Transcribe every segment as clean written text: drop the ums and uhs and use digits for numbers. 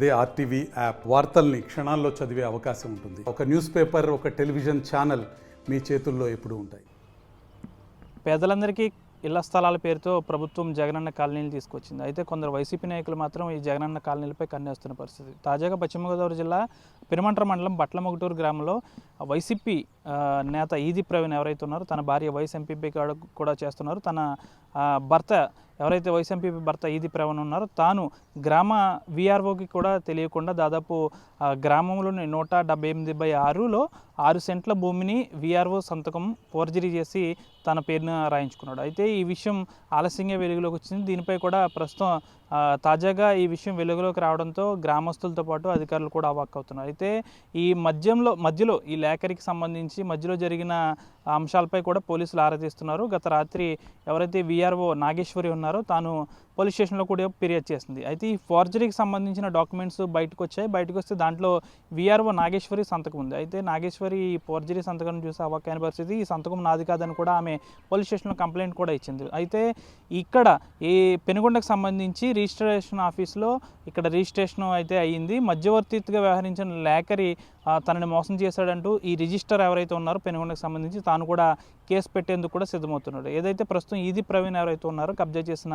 అదే RTV app వార్తల్ని క్షణాల్లో చదివే అవకాశం ఉంటుంది. ఒక న్యూస్ పేపర్, ఒక టెలివిజన్ ఛానల్ మీ చేతుల్లో ఎప్పుడూ ఉంటాయి. పేదలందరికీ ఇళ్ల స్థలాల పేరుతో ప్రభుత్వం జగనన్న కాలనీలు తీసుకొచ్చింది. అయితే కొందరు వైసీపీ నాయకులు మాత్రం ఈ జగనన్న కాలనీలపై కన్నేస్తున్న పరిస్థితి. తాజాగా పశ్చిమ గోదావరి జిల్లా పెనుమంట్ర మండలం బట్లమొగటూరు గ్రామంలో వైసీపీ నేత ఈది ప్రవీణ్ ఎవరైతే ఉన్నారో తన భార్య వైస్ ఎంపీపీ కూడా చేస్తున్నారు. తన భర్త ఎవరైతే వైస్ ఎంపీపీ భర్త ఈది ప్రవీణ్ ఉన్నారో తాను గ్రామ వీఆర్ఓకి కూడా తెలియకుండా దాదాపు గ్రామంలోని 178/6లో 6 సెంట్ల భూమిని వీఆర్ఓ సంతకం ఫోర్జరీ చేసి తన పేరును రాయించుకున్నాడు. అయితే ఈ విషయం ఆలస్యంగా వెలుగులోకి వచ్చింది. దీనిపై కూడా ప్రస్తుతం తాజాగా ఈ విషయం వెలుగులోకి రావడంతో గ్రామస్తులతో పాటు అధికారులు కూడా అవాక్కవుతున్నారు. అయితే ఈ మధ్యలో ఈ లేఖరికి సంబంధించి మధ్యలో జరిగిన అంశాలపై కూడా పోలీసులు ఆరా తీస్తున్నారు. గత రాత్రి ఎవరైతే వీఆర్ఓ నాగేశ్వరి ఉన్నారో తాను పోలీస్ స్టేషన్లో కూడా ఫిర్యాదు చేసింది. అయితే ఈ ఫోర్జరీకి సంబంధించిన డాక్యుమెంట్స్ బయటకు వచ్చాయి. బయటకు వస్తే దాంట్లో వీఆర్ఓ నాగేశ్వరి సంతకం ఉంది. అయితే నాగేశ్వరి ఈ ఫోర్జరీ సంతకం చూసి అవాక్కైన పరిస్థితి. ఈ సంతకం నాది కాదని కూడా ఆమె పోలీస్ స్టేషన్లో కంప్లైంట్ కూడా ఇచ్చింది. అయితే ఇక్కడ ఈ పెనుగొండకు సంబంధించి రిజిస్ట్రేషన్ ఆఫీస్లో ఇక్కడ రిజిస్ట్రేషన్ అయితే అయ్యింది. మధ్యవర్తిగా వ్యవహరించిన లేఖరి తనని మోసం చేశాడంటూ ఈ రిజిస్టర్ ఎవరైతే ఉన్నారో పెనుగొండకు సంబంధించి తాను కూడా కేసు పెట్టేందుకు కూడా సిద్ధమవుతున్నాడు. ఏదైతే ప్రస్తుతం ఈది ప్రవీణ్ ఎవరైతే ఉన్నారో కబ్జా చేసిన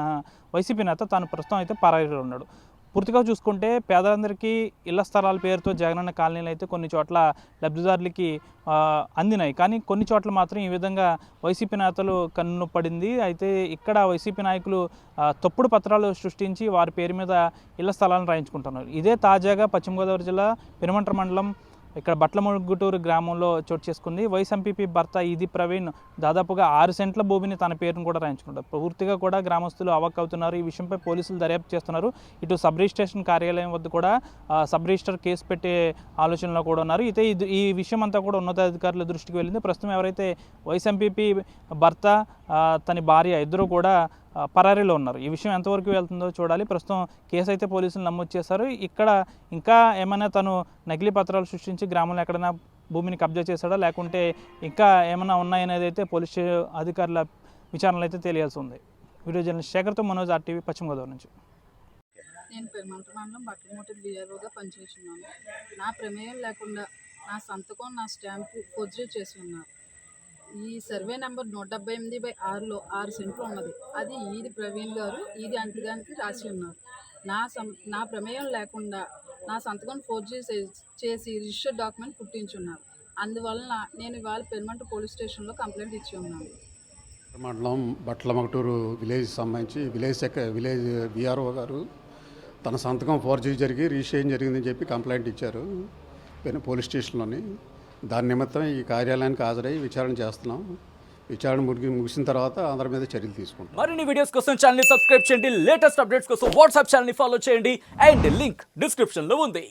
వైసీపీ నేత తాను ప్రస్తుతం అయితే పరారీలో ఉన్నాడు. పూర్తిగా చూసుకుంటే పేదలందరికీ ఇళ్ల స్థలాల పేరుతో జగనన్న కాలనీలు అయితే కొన్ని చోట్ల లబ్ధిదారులకి అందినాయి. కానీ కొన్ని చోట్ల మాత్రం ఈ విధంగా వైసీపీ నేతలు కన్ను పడింది. అయితే ఇక్కడ వైసీపీ నాయకులు తప్పుడు పత్రాలు సృష్టించి వారి పేరు మీద ఇళ్ల స్థలాలను రాయించుకుంటున్నారు. ఇదే తాజాగా పశ్చిమ గోదావరి జిల్లా పెనుమంట్ర మండలం ఇక్కడ బట్లమొగటూరు గ్రామంలో చోటు చేసుకుంది. వైస్ ఎంపీపీ భర్త ఈది ప్రవీణ్ దాదాపుగా 6 సెంట్ల భూమిని తన పేరును కూడా రాయించుకుంటారు. పూర్తిగా కూడా గ్రామస్తులు అవాక్కవుతున్నారు. ఈ విషయంపై పోలీసులు దర్యాప్తు చేస్తున్నారు. ఇటు సబ్ రిజిస్ట్రేషన్ కార్యాలయం వద్ద కూడా సబ్ రిజిస్టర్ కేసు పెట్టే ఆలోచనలో కూడా ఉన్నారు. అయితే ఈ విషయం అంతా కూడా ఉన్నతాధికారుల దృష్టికి వెళ్ళింది. ప్రస్తుతం ఎవరైతే వైస్ ఎంపీపీ భర్త తన భార్య ఇద్దరు కూడా పరారీలో ఉన్నారు. ఈ విషయం ఎంతవరకు వెళ్తుందో చూడాలి. ప్రస్తుతం కేసు అయితే పోలీసులు నమోదు చేశారు. ఇక్కడ ఇంకా ఏమైనా తను నకిలీ పత్రాలు సృష్టించి గ్రామంలో ఎక్కడైనా భూమిని కబ్జా చేశాడా లేకుంటే ఇంకా ఏమైనా ఉన్నాయనేది అయితే పోలీసు అధికారుల విచారణలు అయితే తెలియాల్సి ఉంది. వీడియో జర్నలిస్ట్ శేఖర్తో మనోజ్, ఆర్టీవీ, పశ్చిమ గోదావరి నుంచి. నేను పెనుమంట్ర మండలం బట్లమొగటూరు వీఆర్ఓగా పనిచేస్తున్నాను. నా ప్రమేయం లేకుండా నా సంతకం, నా స్టాంపు ఫోర్జరీ చేసి ఉన్నారు. ఈ సర్వే నెంబర్ 178/6లో 6 సెంట్లు ఉన్నది. అది ఈది ప్రవీణ్ గారు ఈది అంకిగానికి రాసి ఉన్నారు. నా ప్రమేయం లేకుండా నా సంతకం ఫోర్జరీ చేసి రిజిస్టర్డ్ డాక్యుమెంట్ పుట్టించున్నారు. అందువలన నేను ఇవాళ పెనుమంట్ర పోలీస్ స్టేషన్లో కంప్లైంట్ ఇచ్చి ఉన్నాను. మండలం బట్లమొగటూరు విలేజ్ సంబంధించి విలేజ్ వీఆర్ఓ గారు తన సంతకం ఫోర్జరీ జరిగి రిజిస్ట్రేషన్ జరిగిందని చెప్పి కంప్లైంట్ ఇచ్చారు పోలీస్ స్టేషన్లోని. దాని నిమిత్తం ఈ కార్యాలయానికి హాజరై విచారణ చేస్తున్నాం. విచారణ ముగిసిన తర్వాత అందరి మీద చర్యలు తీసుకుంటాం. మరిన్ని వీడియోస్ కోసం ఛానల్ ని సబ్స్క్రైబ్ చేయండి. లేటెస్ట్ అప్డేట్స్ కోసం వాట్సాప్ ఛానల్ ని ఫాలో చేయండి. అండ్ లింక్ డిస్క్రిప్షన్ లో ఉంది.